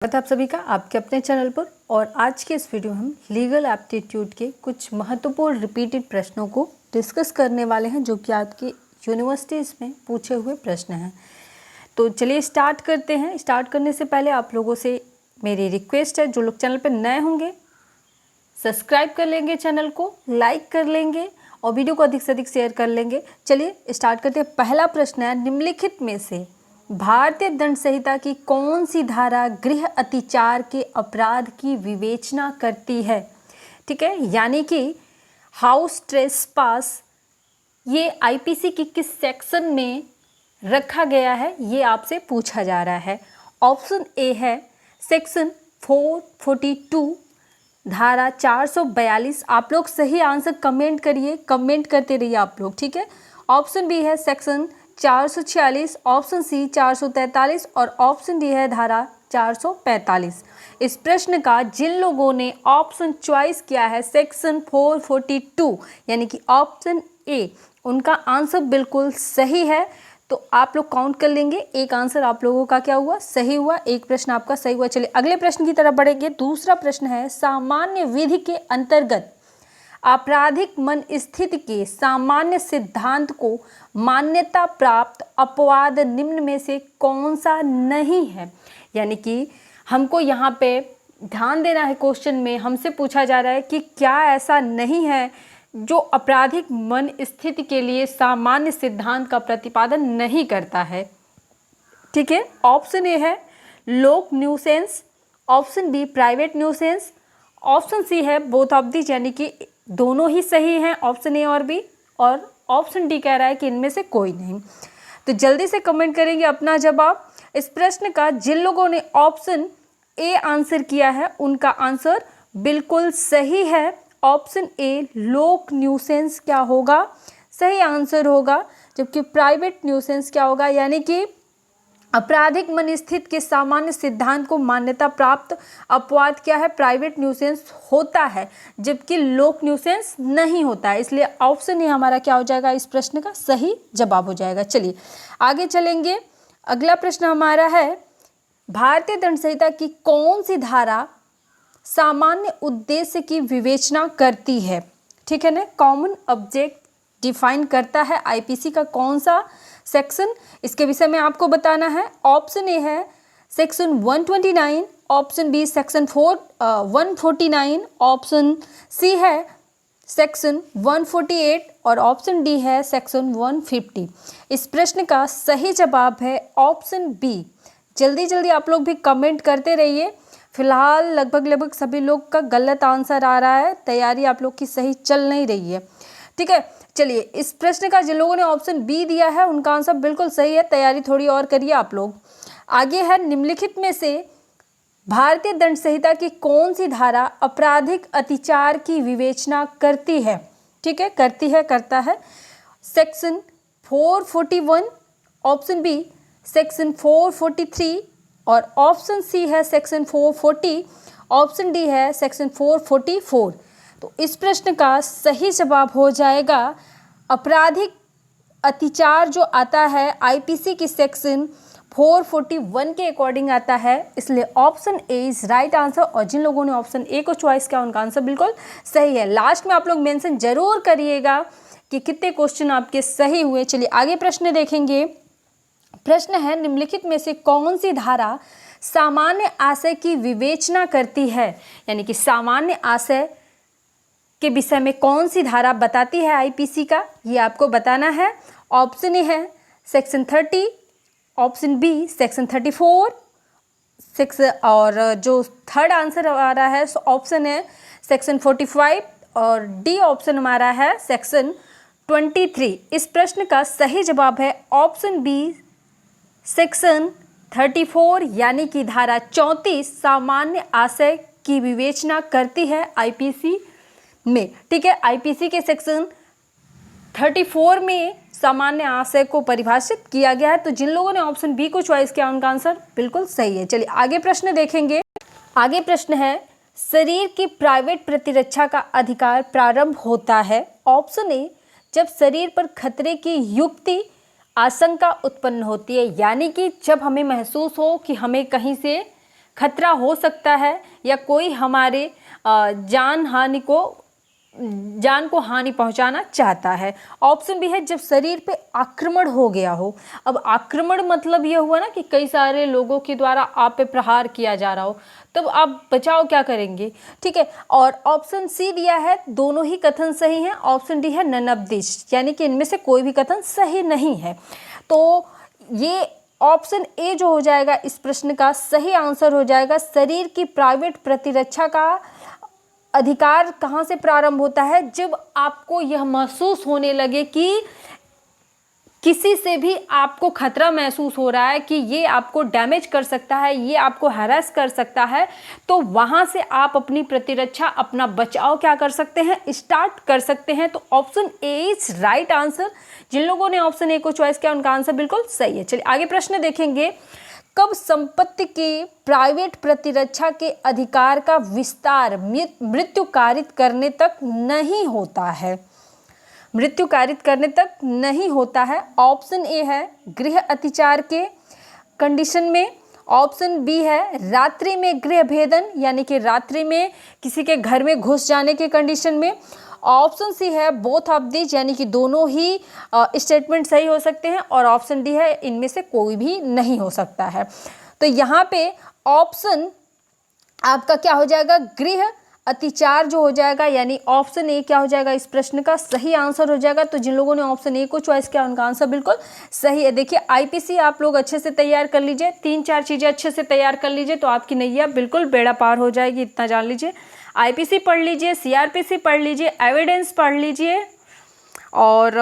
स्वागत है आप सभी का आपके अपने चैनल पर। और आज के इस वीडियो में हम लीगल एप्टीट्यूड के कुछ महत्वपूर्ण रिपीटेड प्रश्नों को डिस्कस करने वाले हैं, जो कि आपकी यूनिवर्सिटीज़ में पूछे हुए प्रश्न हैं। तो चलिए स्टार्ट करते हैं। स्टार्ट करने से पहले आप लोगों से मेरी रिक्वेस्ट है, जो लोग चैनल पर नए होंगे सब्सक्राइब कर लेंगे, चैनल को लाइक कर लेंगे और वीडियो को अधिक से अधिक शेयर कर लेंगे। चलिए स्टार्ट करते हैं। पहला प्रश्न है, निम्नलिखित में से भारतीय दंड संहिता की कौन सी धारा गृह अतिचार के अपराध की विवेचना करती है? ठीक है, यानी कि हाउस ट्रेसपास ये आईपीसी की किस सेक्शन में रखा गया है, ये आपसे पूछा जा रहा है। ऑप्शन ए है सेक्शन 442 धारा 442। आप लोग सही आंसर कमेंट करिए, कमेंट करते रहिए आप लोग, ठीक है। ऑप्शन बी है सेक्शन 446, ऑप्शन सी 443 और ऑप्शन डी है धारा 445। इस प्रश्न का जिन लोगों ने ऑप्शन चॉइस किया है सेक्शन 442 यानी कि ऑप्शन ए, उनका आंसर बिल्कुल सही है। तो आप लोग काउंट कर लेंगे, एक आंसर आप लोगों का क्या हुआ, सही हुआ, एक प्रश्न आपका सही हुआ। चलिए अगले प्रश्न की तरफ बढ़ेंगे। दूसरा प्रश्न है, सामान्य विधि के अंतर्गत आपराधिक मन स्थिति के सामान्य सिद्धांत को मान्यता प्राप्त अपवाद निम्न में से कौन सा नहीं है? यानी कि हमको यहाँ पे ध्यान देना है, क्वेश्चन में हमसे पूछा जा रहा है कि क्या ऐसा नहीं है जो आपराधिक मन स्थिति के लिए सामान्य सिद्धांत का प्रतिपादन नहीं करता है। ठीक है, ऑप्शन ए है लोक nuisance, option B private nuisance, option C है बोथ ऑफ दीज यानी कि दोनों ही सही हैं, ऑप्शन ए और बी, और ऑप्शन डी कह रहा है कि इनमें से कोई नहीं। तो जल्दी से कमेंट करेंगे अपना जवाब। इस प्रश्न का जिन लोगों ने ऑप्शन ए आंसर किया है उनका आंसर बिल्कुल सही है। ऑप्शन ए लोक न्यूसेंस क्या होगा, सही आंसर होगा। जबकि प्राइवेट न्यूसेंस क्या होगा, यानी कि आपराधिक मन स्थिति के सामान्य सिद्धांत को मान्यता प्राप्त अपवाद क्या है, प्राइवेट न्यूसेंस होता है, जबकि लोक न्यूसेंस नहीं होता है। इसलिए ऑप्शन ए हमारा क्या हो जाएगा, इस प्रश्न का सही जवाब हो जाएगा। चलिए आगे चलेंगे। अगला प्रश्न हमारा है, भारतीय दंड संहिता की कौन सी धारा सामान्य उद्देश्य की विवेचना करती है? ठीक है ना, कॉमन ऑब्जेक्ट डिफाइन करता है आईपीसी का कौन सा सेक्शन, इसके विषय में आपको बताना है। ऑप्शन ए है section 129, option B section 149, option C है सेक्शन 148 और ऑप्शन डी है सेक्शन 150। इस प्रश्न का सही जवाब है ऑप्शन बी। जल्दी जल्दी आप लोग भी कमेंट करते रहिए। फिलहाल लगभग सभी लोग का गलत आंसर आ रहा है, तैयारी आप लोग की सही चल नहीं रही है। ठीक है, चलिए इस प्रश्न का जिन लोगों ने ऑप्शन बी दिया है उनका आंसर बिल्कुल सही है, तैयारी थोड़ी और करिए आप लोग। आगे है, निम्नलिखित में से भारतीय दंड संहिता की कौन सी धारा आपराधिक अतिचार की विवेचना करती है? ठीक है, करती है, करता है। सेक्शन 441, ऑप्शन बी सेक्शन 443 और ऑप्शन सी है सेक्शन 440, ऑप्शन डी है सेक्शन 444। तो इस प्रश्न का सही जवाब हो जाएगा आपराधिक अतिचार जो आता है आईपीसी की सेक्शन 441 के अकॉर्डिंग आता है, इसलिए option A is right answer. और जिन लोगों ने ऑप्शन ए को चॉइस किया उनका आंसर बिल्कुल सही है। लास्ट में आप लोग मेंशन जरूर करिएगा कि कितने क्वेश्चन आपके सही हुए। चलिए आगे प्रश्न देखेंगे। प्रश्न है, निम्नलिखित में से कौन सी धारा सामान्य आशय की विवेचना करती है? यानी कि सामान्य आशय के विषय में कौन सी धारा बताती है आईपीसी का, ये आपको बताना है। ऑप्शन ए है सेक्शन 30, ऑप्शन बी सेक्शन 34, और जो थर्ड आंसर आ रहा है ऑप्शन है सेक्शन 45 और डी ऑप्शन हमारा है सेक्शन 23। इस प्रश्न का सही जवाब है ऑप्शन बी सेक्शन 34 यानी कि धारा 34 सामान्य आशय की विवेचना करती है आईपीसी में। ठीक है, आईपीसी के सेक्शन 34 में सामान्य आशय को परिभाषित किया गया है। तो जिन लोगों ने ऑप्शन बी को चॉइस किया उनका आंसर बिल्कुल सही है। चलिए आगे प्रश्न देखेंगे। आगे प्रश्न है, शरीर की प्राइवेट प्रतिरक्षा का अधिकार प्रारंभ होता है। ऑप्शन ए जब शरीर पर खतरे की युक्ति आशंका उत्पन्न होती है, यानी कि जब हमें महसूस हो कि हमें कहीं से खतरा हो सकता है या कोई हमारे जान को हानि पहुंचाना चाहता है। ऑप्शन बी है जब शरीर पे आक्रमण हो गया हो। अब आक्रमण मतलब ये हुआ ना कि कई सारे लोगों के द्वारा आप पे प्रहार किया जा रहा हो, तब आप बचाव क्या करेंगे, ठीक है। और ऑप्शन सी दिया है दोनों ही कथन सही हैं। ऑप्शन डी है नन ऑफ दिस, यानी कि इनमें से कोई भी कथन सही नहीं है। तो ये ऑप्शन ए जो हो जाएगा इस प्रश्न का सही आंसर हो जाएगा। शरीर की प्राइवेट प्रतिरक्षा का अधिकार कहाँ से प्रारंभ होता है, जब आपको यह महसूस होने लगे कि किसी से भी आपको खतरा महसूस हो रहा है कि ये आपको डैमेज कर सकता है, ये आपको हैरेस कर सकता है, तो वहाँ से आप अपनी प्रतिरक्षा, अपना बचाव क्या कर सकते हैं, स्टार्ट कर सकते हैं। तो option A is right answer. जिन लोगों ने ऑप्शन ए को चॉइस किया उनका आंसर बिल्कुल सही है। चलिए आगे प्रश्न देखेंगे। कब संपत्ति की प्राइवेट प्रतिरक्षा के अधिकार का विस्तार मृत्यु कारित करने तक नहीं होता है? मृत्यु कारित करने तक नहीं होता है। ऑप्शन ए है गृह अतिचार के कंडीशन में। ऑप्शन बी है रात्रि में गृह भेदन, यानी कि रात्रि में किसी के घर में घुस जाने के कंडीशन में। ऑप्शन सी है बोथ ऑफ दिस, यानी कि दोनों ही स्टेटमेंट सही हो सकते हैं। और ऑप्शन डी है इनमें से कोई भी नहीं हो सकता है। तो यहाँ पे ऑप्शन आपका क्या हो जाएगा, गृह अतिचार जो हो जाएगा, यानी ऑप्शन ए क्या हो जाएगा इस प्रश्न का सही आंसर हो जाएगा। तो जिन लोगों ने ऑप्शन ए को चॉइस किया उनका आंसर बिल्कुल सही है। देखिए आईपीसी आप लोग अच्छे से तैयार कर लीजिए, 3-4 चीज़ें अच्छे से तैयार कर लीजिए तो आपकी नैया बिल्कुल बेड़ा पार हो जाएगी, इतना जान लीजिए। आईपीसी पढ़ लीजिए, सीआरपीसी पढ़ लीजिए, एविडेंस पढ़ लीजिए और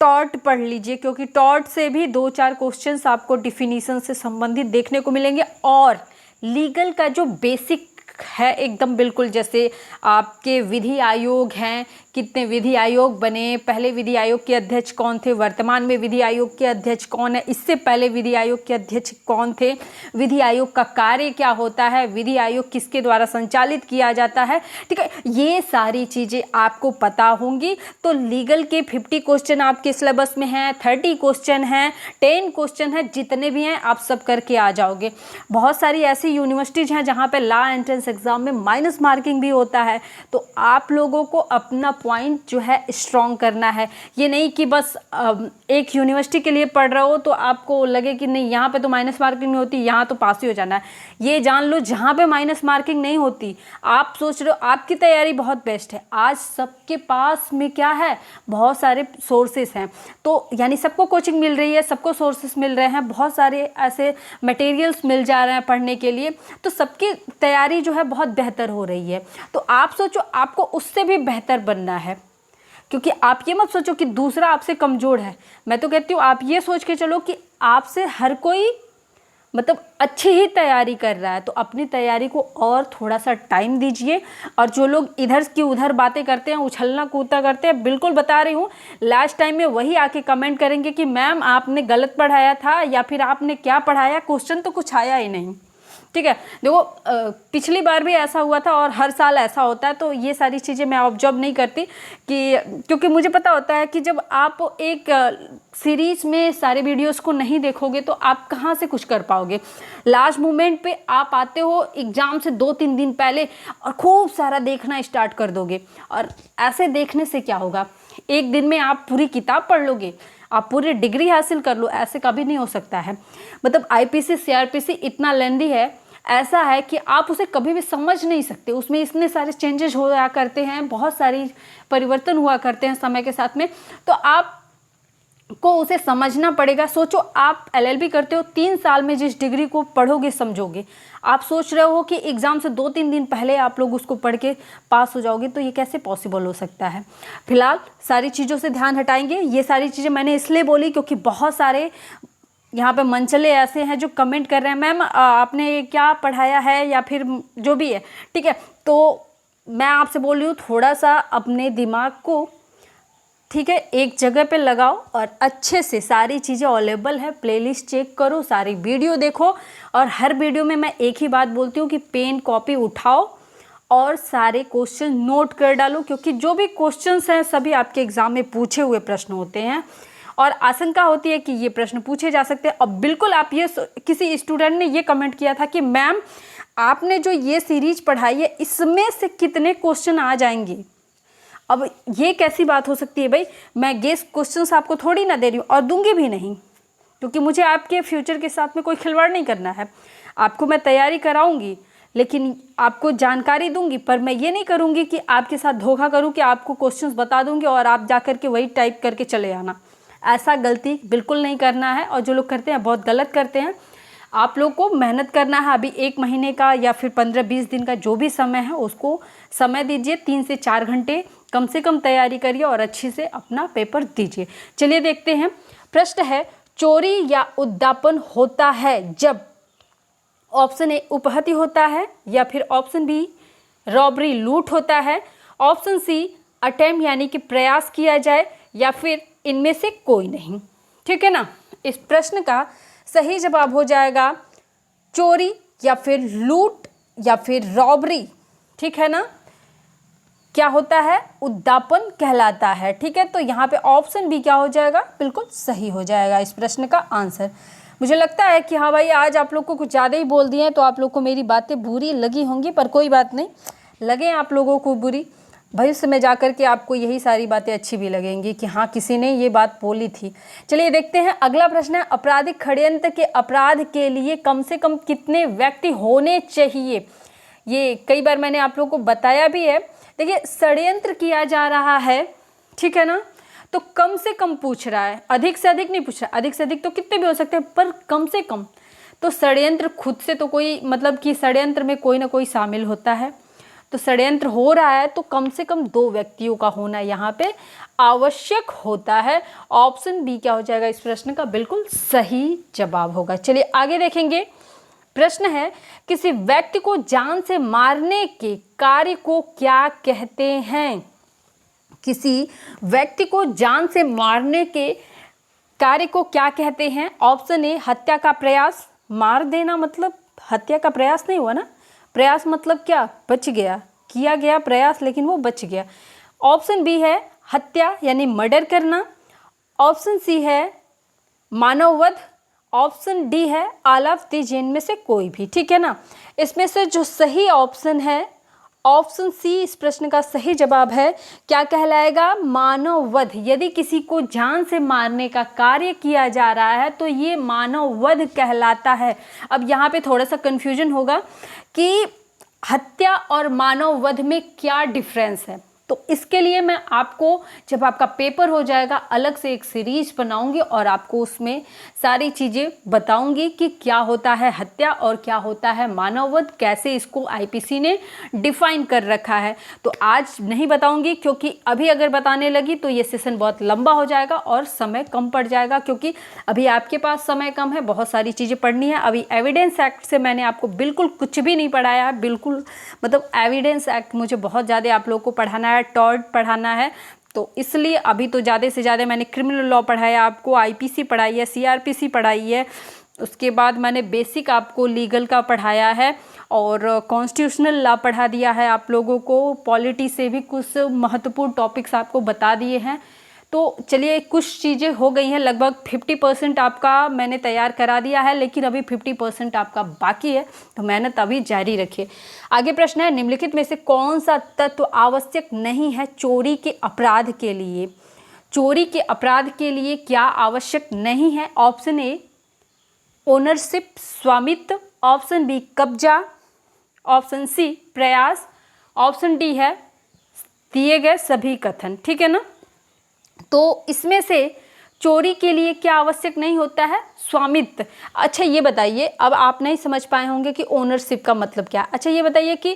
टॉट पढ़ लीजिए, क्योंकि टॉट से भी 2-4 क्वेश्चंस आपको डिफिनीशन से संबंधित देखने को मिलेंगे। और लीगल का जो बेसिक है एकदम बिल्कुल, जैसे आपके विधि आयोग हैं, कितने विधि आयोग बने, पहले विधि आयोग के अध्यक्ष कौन थे, वर्तमान में विधि आयोग के अध्यक्ष कौन है, इससे पहले विधि आयोग के अध्यक्ष कौन थे, विधि आयोग का कार्य क्या होता है, विधि आयोग किसके द्वारा संचालित किया जाता है, ठीक है, ये सारी चीज़ें आपको पता होंगी। तो लीगल के 50 क्वेश्चन आपके सिलेबस में हैं, 30 क्वेश्चन हैं, 10 क्वेश्चन हैं, जितने भी हैं आप सब करके आ जाओगे। बहुत सारी ऐसी यूनिवर्सिटीज हैं जहाँ पर लॉ एंट्रेंस एग्जाम में माइनस मार्किंग भी होता है। तो आप लोगों को अपना पॉइंट जो है स्ट्रॉन्ग करना है। ये नहीं कि बस एक यूनिवर्सिटी के लिए पढ़ रहे हो तो आपको लगे कि नहीं यहाँ पे तो माइनस मार्किंग नहीं होती, यहाँ तो पास ही हो जाना है। ये जान लो जहाँ पे माइनस मार्किंग नहीं होती, आप सोच रहे हो आपकी तैयारी बहुत बेस्ट है, आज सबके पास में क्या है, बहुत सारे सोर्सेस हैं। तो यानी सबको कोचिंग मिल रही है, सबको सोर्सेस मिल रहे हैं, बहुत सारे ऐसे मटेरियल्स मिल जा रहे हैं पढ़ने के लिए, तो सबकी तैयारी जो है बहुत बेहतर हो रही है। तो आप सोचो आपको उससे भी बेहतर बनना है, क्योंकि आप ये मत सोचो कि दूसरा आपसे कमज़ोर है। मैं तो कहती हूँ आप ये सोच के चलो कि आपसे हर कोई मतलब अच्छी ही तैयारी कर रहा है, तो अपनी तैयारी को और थोड़ा सा टाइम दीजिए। और जो लोग इधर की उधर बातें करते हैं, उछलना कूदता करते हैं, बिल्कुल बता रही हूँ लास्ट टाइम में वही आके कमेंट करेंगे कि मैम आपने गलत पढ़ाया था या फिर आपने क्या पढ़ाया, क्वेश्चन तो कुछ आया ही नहीं। ठीक है, देखो पिछली बार भी ऐसा हुआ था और हर साल ऐसा होता है। तो ये सारी चीज़ें मैं ऑब्जर्व नहीं करती कि, क्योंकि मुझे पता होता है कि जब आप एक सीरीज़ में सारे वीडियोस को नहीं देखोगे तो आप कहाँ से कुछ कर पाओगे। लास्ट मोमेंट पे आप आते हो एग्ज़ाम से 2-3 दिन पहले और खूब सारा देखना स्टार्ट कर दोगे, और ऐसे देखने से क्या होगा, एक दिन में आप पूरी किताब पढ़ लोगे, आप पूरी डिग्री हासिल कर लो, ऐसे कभी नहीं हो सकता है। मतलब आईपीसी सीआरपीसी इतना लेंदी है, ऐसा है कि आप उसे कभी भी समझ नहीं सकते, उसमें इतने सारे चेंजेस होया करते हैं, बहुत सारी परिवर्तन हुआ करते हैं समय के साथ में, तो आपको उसे समझना पड़ेगा। सोचो आप एलएलबी करते हो, 3 साल में जिस डिग्री को पढ़ोगे समझोगे, आप सोच रहे हो कि एग्ज़ाम से 2-3 दिन पहले आप लोग उसको पढ़ के पास हो जाओगे, तो ये कैसे पॉसिबल हो सकता है। फिलहाल सारी चीज़ों से ध्यान हटाएंगे। ये सारी चीज़ें मैंने इसलिए बोली क्योंकि बहुत सारे यहाँ पे मनचले ऐसे हैं जो कमेंट कर रहे हैं मैम आपने क्या पढ़ाया है या फिर जो भी है, ठीक है। तो मैं आपसे बोल रही हूँ थोड़ा सा अपने दिमाग को, ठीक है, एक जगह पे लगाओ और अच्छे से सारी चीज़ें अवेलेबल है, प्लेलिस्ट चेक करो, सारी वीडियो देखो। और हर वीडियो में मैं एक ही बात बोलती हूँ कि पेन कॉपी उठाओ और सारे क्वेश्चन नोट कर डालो, क्योंकि जो भी क्वेश्चंस हैं सभी आपके एग्ज़ाम में पूछे हुए प्रश्न होते हैं और आशंका होती है कि ये प्रश्न पूछे जा सकते हैं। और बिल्कुल आप ये, किसी स्टूडेंट ने ये कमेंट किया था कि मैम आपने जो ये सीरीज पढ़ाई है इसमें से कितने क्वेश्चन आ जाएंगे। अब ये कैसी बात हो सकती है भाई, मैं गेस क्वेश्चंस आपको थोड़ी ना दे रही हूँ और दूंगी भी नहीं, क्योंकि मुझे आपके फ्यूचर के साथ में कोई खिलवाड़ नहीं करना है। आपको मैं तैयारी कराऊंगी, लेकिन आपको जानकारी दूंगी, पर मैं ये नहीं करूंगी कि आपके साथ धोखा करूं कि आपको क्वेश्चंस बता दूंगी और आप जाकर के वही टाइप करके चले आना। ऐसा गलती बिल्कुल नहीं करना है, और जो लोग करते हैं बहुत गलत करते हैं। आप लोग को मेहनत करना है। अभी 1 महीने का या फिर 15-20 दिन का जो भी समय है उसको समय दीजिए, 3 से 4 घंटे कम से कम तैयारी करिए और अच्छी से अपना पेपर दीजिए। चलिए देखते हैं। प्रश्न है, चोरी या उद्यापन होता है जब ऑप्शन ए उपहति होता है, या फिर ऑप्शन बी रॉबरी लूट होता है, ऑप्शन सी अटेम्प्ट यानी कि प्रयास किया जाए, या फिर इनमें से कोई नहीं। ठीक है ना। इस प्रश्न का सही जवाब हो जाएगा चोरी या फिर लूट या फिर रॉबरी। ठीक है ना। क्या होता है, उद्यापन कहलाता है। ठीक है, तो यहाँ पे ऑप्शन बी क्या हो जाएगा, बिल्कुल सही हो जाएगा इस प्रश्न का आंसर। मुझे लगता है कि हाँ भाई आज आप लोग को कुछ ज़्यादा ही बोल दिए हैं, तो आप लोग को मेरी बातें बुरी लगी होंगी, पर कोई बात नहीं, लगे आप लोगों को बुरी, भविष्य में जाकर के आपको यही सारी बातें अच्छी भी लगेंगी कि हाँ किसी ने ये बात बोली थी। चलिए देखते हैं अगला प्रश्न है, आपराधिक षड्यंत्र के अपराध के लिए कम से कम कितने व्यक्ति होने चाहिए। ये कई बार मैंने आप लोगों को बताया भी है। देखिए षड्यंत्र किया जा रहा है, ठीक है ना, तो कम से कम पूछ रहा है, अधिक से अधिक नहीं पूछ रहा। अधिक से अधिक तो कितने भी हो सकते हैं, पर कम से कम तो षड्यंत्र खुद से तो कोई मतलब कि षड्यंत्र में कोई ना कोई शामिल होता है, तो षड्यंत्र हो रहा है तो कम से कम 2 व्यक्तियों का होना यहाँ पे आवश्यक होता है। ऑप्शन बी क्या हो जाएगा इस प्रश्न का बिल्कुल सही जवाब होगा। चलिए आगे देखेंगे। प्रश्न है, किसी व्यक्ति को जान से मारने के कार्य को क्या कहते हैं। किसी व्यक्ति को जान से मारने के कार्य को क्या कहते हैं। ऑप्शन ए हत्या का प्रयास, मार देना मतलब हत्या का प्रयास नहीं हुआ ना, प्रयास मतलब क्या, बच गया, किया गया प्रयास लेकिन वो बच गया। ऑप्शन बी है हत्या यानी मर्डर करना, ऑप्शन सी है मानववध, ऑप्शन डी है ऑल ऑफ दी में से कोई भी। ठीक है ना। इसमें से जो सही ऑप्शन है ऑप्शन सी इस प्रश्न का सही जवाब है। क्या कहलाएगा, मानववध। यदि किसी को जान से मारने का कार्य किया जा रहा है तो ये मानववध कहलाता है। अब यहाँ पे थोड़ा सा कंफ्यूजन होगा कि हत्या और मानववध में क्या डिफरेंस है, तो इसके लिए मैं आपको जब आपका पेपर हो जाएगा अलग से एक सीरीज बनाऊंगी और आपको उसमें सारी चीज़ें बताऊंगी कि क्या होता है हत्या और क्या होता है मानववध, कैसे इसको आईपीसी ने डिफाइन कर रखा है। तो आज नहीं बताऊंगी, क्योंकि अभी अगर बताने लगी तो ये सेशन बहुत लंबा हो जाएगा और समय कम पड़ जाएगा, क्योंकि अभी आपके पास समय कम है, बहुत सारी चीज़ें पढ़नी है। अभी एविडेंस एक्ट से मैंने आपको बिल्कुल कुछ भी नहीं पढ़ाया है, बिल्कुल मतलब एविडेंस एक्ट मुझे बहुत ज़्यादा आप लोगों को पढ़ाना है, टॉर्ट पढ़ाना है, तो इसलिए अभी तो ज़्यादा से ज़्यादा मैंने क्रिमिनल लॉ पढ़ाया, आपको आईपीसी पढ़ाई है, सीआरपीसी पढ़ाई है, उसके बाद मैंने बेसिक आपको लीगल का पढ़ाया है और कॉन्स्टिट्यूशनल लॉ पढ़ा दिया है आप लोगों को, पॉलिटी से भी कुछ महत्वपूर्ण टॉपिक्स आपको बता दिए हैं। तो चलिए कुछ चीज़ें हो गई हैं, लगभग 50% आपका मैंने तैयार करा दिया है, लेकिन अभी 50% आपका बाकी है, तो मेहनत अभी जारी रखिए। आगे प्रश्न है, निम्नलिखित में से कौन सा तत्व आवश्यक नहीं है चोरी के अपराध के लिए। चोरी के अपराध के लिए क्या आवश्यक नहीं है। ऑप्शन ए ओनरशिप स्वामित्व, ऑप्शन बी कब्जा, ऑप्शन सी प्रयास, ऑप्शन डी है दिए गए सभी कथन। ठीक है ना। तो इसमें से चोरी के लिए क्या आवश्यक नहीं होता है, स्वामित्व। अच्छा ये बताइए, अब आप नहीं समझ पाए होंगे कि ओनरशिप का मतलब क्या है। अच्छा ये बताइए कि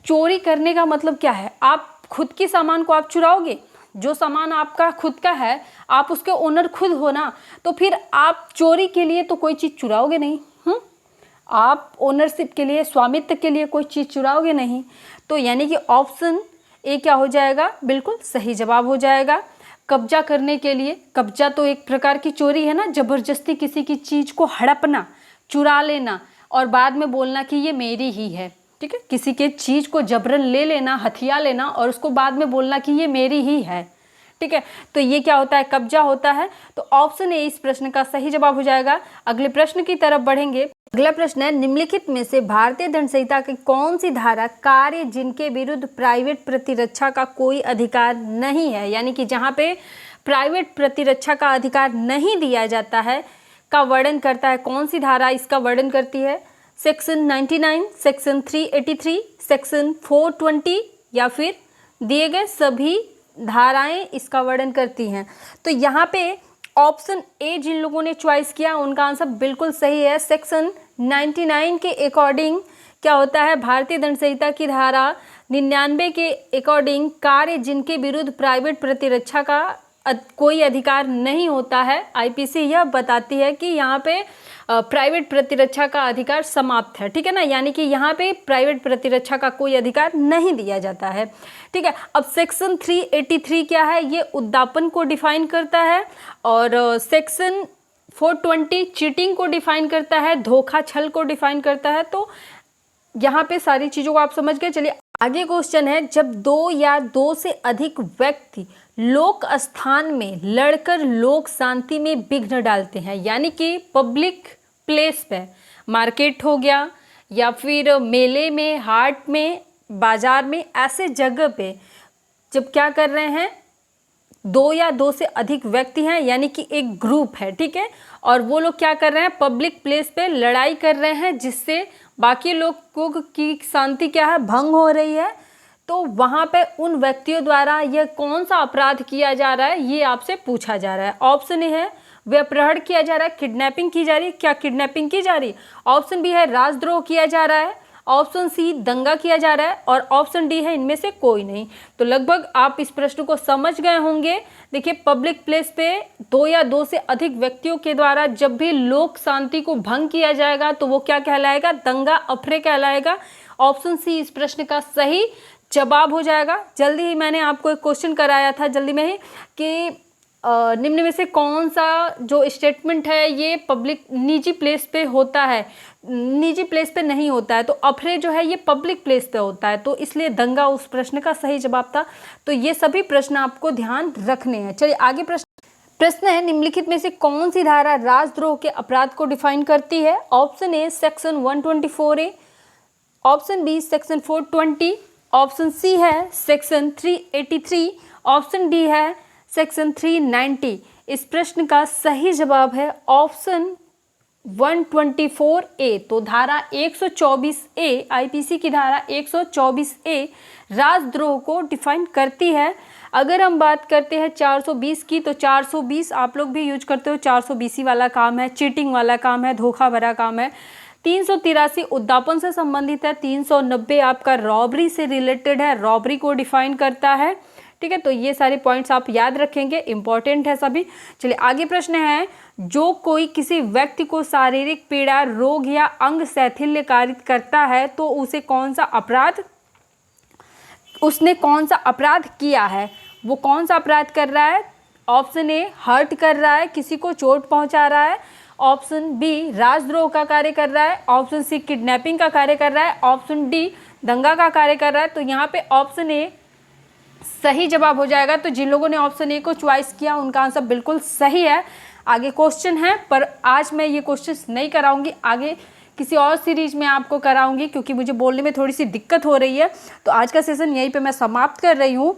चोरी करने का मतलब क्या है। आप खुद की सामान को आप चुराओगे, जो सामान आपका खुद का है आप उसके ओनर खुद हो ना, तो फिर आप चोरी के लिए तो कोई चीज़ चुराओगे नहीं। आप ओनरशिप के लिए, स्वामित्व के लिए कोई चीज़ चुराओगे नहीं। तो यानी कि ऑप्शन ए क्या हो जाएगा, बिल्कुल सही जवाब हो जाएगा। कब्जा करने के लिए, कब्जा तो एक प्रकार की चोरी है ना, ज़बरदस्ती किसी की चीज़ को हड़पना, चुरा लेना और बाद में बोलना कि ये मेरी ही है। ठीक है, किसी के चीज़ को जबरन ले लेना, हथिया लेना और उसको बाद में बोलना कि ये मेरी ही है। ठीक है, तो ये क्या होता है, कब्जा होता है। तो ऑप्शन ए इस प्रश्न का सही जवाब हो जाएगा। अगले प्रश्न की तरफ बढ़ेंगे। अगला प्रश्न है, निम्नलिखित में से भारतीय दंड संहिता की कौन सी धारा कार्य जिनके विरुद्ध प्राइवेट प्रतिरक्षा का कोई अधिकार नहीं है, यानी कि जहां पे प्राइवेट प्रतिरक्षा का अधिकार नहीं दिया जाता है, का वर्णन करता है। कौन सी धारा इसका वर्णन करती है? सेक्शन 99, सेक्शन 383, सेक्शन 420 या फिर दिए गए सभी धाराएं इसका वर्णन करती हैं। तो यहाँ पे ऑप्शन ए जिन लोगों ने चॉइस किया उनका आंसर बिल्कुल सही है। सेक्शन 99 के अकॉर्डिंग क्या होता है, भारतीय दंड संहिता की धारा 99 के अकॉर्डिंग कार्य जिनके विरुद्ध प्राइवेट प्रतिरक्षा का कोई अधिकार नहीं होता है, आईपीसी यह बताती है कि यहाँ पे प्राइवेट प्रतिरक्षा का अधिकार समाप्त है, ठीक है ना, यानी कि यहाँ पे प्राइवेट प्रतिरक्षा का कोई अधिकार नहीं दिया जाता है, ठीक है। अब सेक्शन 383 क्या है, ये उद्यापन को डिफाइन करता है, और सेक्शन 420 चीटिंग को डिफाइन करता है, धोखा छल को डिफाइन करता है। तो यहाँ पे सारी चीज़ों को आप समझ गए। चलिए आगे क्वेश्चन है, जब दो या दो से अधिक व्यक्ति लोक स्थान में लड़कर लोक शांति में विघ्न डालते हैं, यानी कि पब्लिक प्लेस पे, मार्केट हो गया या फिर मेले में, हाट में, बाजार में, ऐसे जगह पे जब क्या कर रहे हैं, दो या दो से अधिक व्यक्ति हैं, यानी कि एक ग्रुप है, ठीक है, और वो लोग क्या कर रहे हैं, पब्लिक प्लेस पे लड़ाई कर रहे हैं जिससे बाकी लोगों की शांति क्या है, भंग हो रही है। तो वहाँ पे उन व्यक्तियों द्वारा यह कौन सा अपराध किया जा रहा है, ये आपसे पूछा जा रहा है। ऑप्शन ए है व्यपहरण किया जा रहा है, किडनैपिंग की जा रही है, क्या किडनैपिंग की जा रही है? ऑप्शन बी है राजद्रोह किया जा रहा है, ऑप्शन सी दंगा किया जा रहा है, और ऑप्शन डी है इनमें से कोई नहीं। तो लगभग आप इस प्रश्न को समझ गए होंगे। देखिए पब्लिक प्लेस पे दो या दो से अधिक व्यक्तियों के द्वारा जब भी लोक शांति को भंग किया जाएगा तो वो क्या कहलाएगा, दंगा अफरे कहलाएगा। ऑप्शन सी इस प्रश्न का सही जवाब हो जाएगा। जल्दी ही मैंने आपको एक क्वेश्चन कराया था जल्दी में ही कि निम्न में से कौन सा जो स्टेटमेंट है ये पब्लिक निजी प्लेस पे होता है, निजी प्लेस पे नहीं होता है। तो अफरे जो है ये पब्लिक प्लेस पे होता है, तो इसलिए दंगा उस प्रश्न का सही जवाब था। तो ये सभी प्रश्न आपको ध्यान रखने हैं। चलिए आगे प्रश्न है, निम्नलिखित में से कौन सी धारा राजद्रोह के अपराध को डिफाइन करती है? Option A section 124A, option B section 420, option C है सेक्शन 383, ऑप्शन डी है सेक्शन 390। इस प्रश्न का सही जवाब है ऑप्शन 124A। तो धारा 124A, आईपीसी की धारा 124A राजद्रोह को डिफाइन करती है। अगर हम बात करते हैं 420 की, तो 420 आप लोग भी यूज करते हो, 420 वाला काम है, चीटिंग वाला काम है, धोखा भरा काम है। 383 उद्यापन से संबंधित है, 390 आपका रॉबरी से रिलेटेड है, रॉबरी को डिफाइन करता है, ठीक है। तो ये सारे पॉइंट्स आप याद रखेंगे, इंपॉर्टेंट है सभी। चलिए आगे प्रश्न है, जो कोई किसी व्यक्ति को शारीरिक पीड़ा, रोग या अंग शैथिल्य कारित करता है तो उसे कौन सा अपराध, उसने कौन सा अपराध किया है, वो कौन सा अपराध कर रहा है? ऑप्शन ए हर्ट कर रहा है, किसी को चोट पहुंचा रहा है, ऑप्शन बी राजद्रोह का कार्य कर रहा है, ऑप्शन सी किडनैपिंग का कार्य कर रहा है, ऑप्शन डी दंगा का कार्य कर रहा है। तो यहाँ पे ऑप्शन ए सही जवाब हो जाएगा। तो जिन लोगों ने ऑप्शन ए को चॉइस किया उनका आंसर बिल्कुल सही है। आगे क्वेश्चन है, पर आज मैं ये क्वेश्चन नहीं कराऊंगी, आगे किसी और सीरीज में आपको कराऊंगी क्योंकि मुझे बोलने में थोड़ी सी दिक्कत हो रही है। तो आज का सेशन यहीं पे मैं समाप्त कर रही हूँ।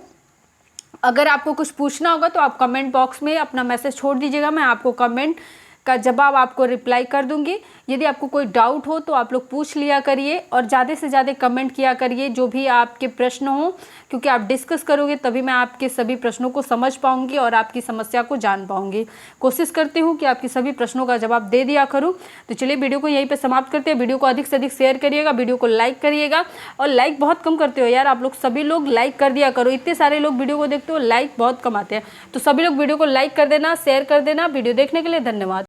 अगर आपको कुछ पूछना होगा तो आप कमेंट बॉक्स में अपना मैसेज छोड़ दीजिएगा, मैं आपको कमेंट का जवाब आपको रिप्लाई कर दूंगी। यदि आपको कोई डाउट हो तो आप लोग पूछ लिया करिए और ज़्यादा से ज़्यादा कमेंट किया करिए जो भी आपके प्रश्न हो, क्योंकि आप डिस्कस करोगे तभी मैं आपके सभी प्रश्नों को समझ पाऊंगी और आपकी समस्या को जान पाऊंगी। कोशिश करती हूँ कि आपकी सभी प्रश्नों का जवाब दे दिया करूँ। तो चलिए वीडियो को यहीं पर समाप्त करते हैं। वीडियो को अधिक से अधिक शेयर करिएगा, वीडियो को लाइक करिएगा, और लाइक बहुत कम करते हो यार आप लोग, सभी लोग लाइक कर दिया करो। इतने सारे लोग वीडियो को देखते हो, लाइक बहुत कम आते हैं। तो सभी लोग वीडियो को लाइक कर देना, शेयर कर देना। वीडियो देखने के लिए धन्यवाद।